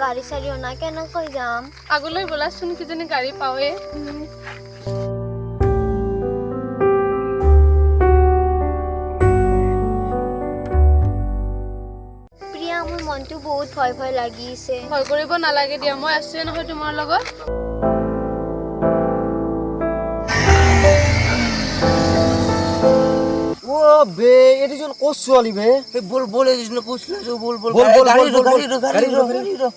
গাড়ী চাৰিও নাই কেনেকৈ যাম আগলৈ বলাচোন কিজনী গাড়ী পাৱে প্ৰিয়া মোৰ মনটো বহুত ভয় ভয় লাগিছে ভয় কৰিব নালাগে দিয়া মই আছোৱে নহয় তোমাৰ লগত ও বে এটি জন কোস চলি বে এ বল বল এই জন্য কোসলে যে বল বল গাড়ি রো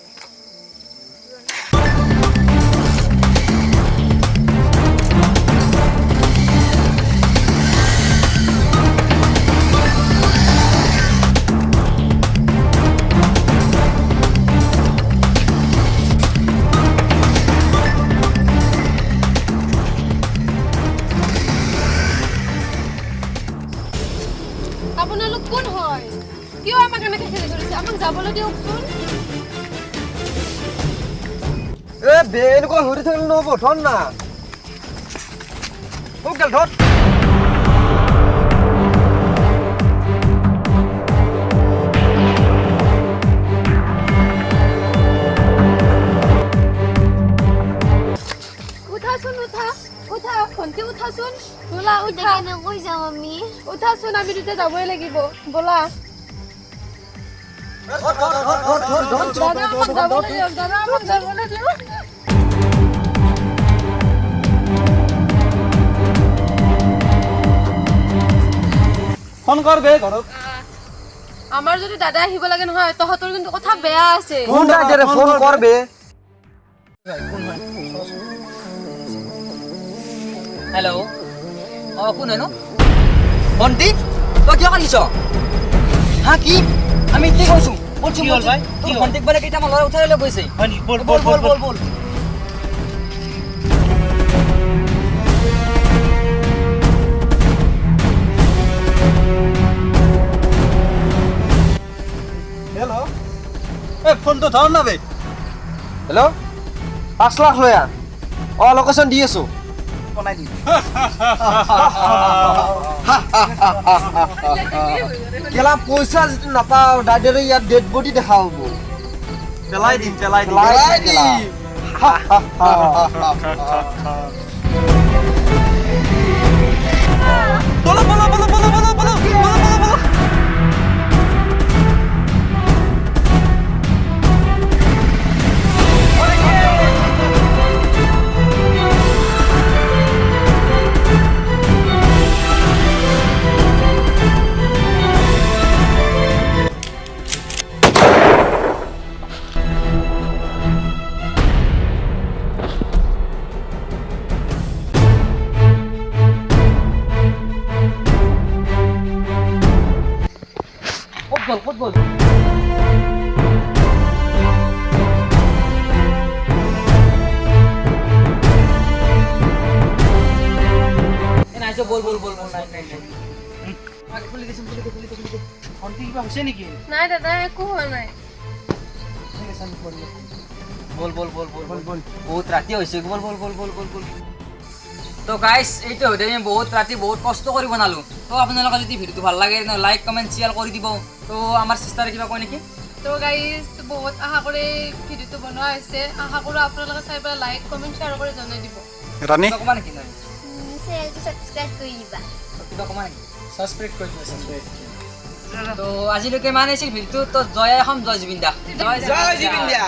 আপোনালোক কোন হয় কিয় আমাক এনেকৈ খেলি ধৰিছে আমাক যাবলৈ দিয়কচোন এ বে এনেকুৱা হৰি থাকিলে নহব ধন না ও গেল ধর উঠাচোন উঠা ভণ্টি উঠাচোন বলা উঠা কেনেকৈ যাম আমি উঠাচোন আমি দুটা যাবই লাগিব বলা দাদা আমাক যাবলৈ দিয়ক দাদা আমাক যাবলৈ দিয়ক ফোন কর বে ঘর আমাৰ যদি দাদা আহিব লাগে নহয় তহঁতৰ কিন্তু কথা বেয়া আছে কোন দাদা ফোন কর বে হ্যালো কোন হেনো বন্টি তই কিয় কান্দিছ হা কি আমি কি কৈছো বলছো কি হল ভাই কি বন্টিক বলে কেইটা মান লৰা উঠাই লৈ গৈছে হয় নি বল বল বল বল বল हेलो ए फोन तो धर ना बे हेलो 5 लाख লয়া লোকেশন দি আছো বনাই দি কেলা পয়সা যদি না পাও দাদারে ইয়ার ডেড বডি দেখাও পেলাই দিম বলো বলো বলো বলো বলো বলো বলো বলো ফুটবল এনাইছো বল বল বল নাই আগে খুলি দিছ অন্তি কিবা হৈছে নেকি নাই দাদা একো হোৱা নাই বল বল বল বল বল বহুত ৰাতি হৈছে বল বল বল বল বল বল তো গাইস এইটো হতে আমি বহুত ৰাতি বহুত কষ্ট কৰি বনালো তো আপোনালোকৰ যদি ভিডিওটো ভাল লাগে লাইক কমেন্ট শেয়াৰ কৰি দিব তো আমাৰ সিস্টাৰে কিবা কয় নেকি তো গাইস বহুত আশা কৰি ভিডিওটো বনোৱা হৈছে আশা কৰো আপোনালোকে চাই পেলাই লাইক কমেন্ট শ্বেয়াৰ কৰি জনাই দিব ৰানী তো কমা নেকি নয় চেনেলটো সাবস্ক্ৰাইব কৰি দিবা কিবা কমা নেকি সাবস্ক্ৰাইব কৰি দিবা সাবস্ক্রাইব তো আজিলৈকে মানে আছিল ভিডিওটো তো জয় এখন জয় জুবিন দা জয় জুবিন দা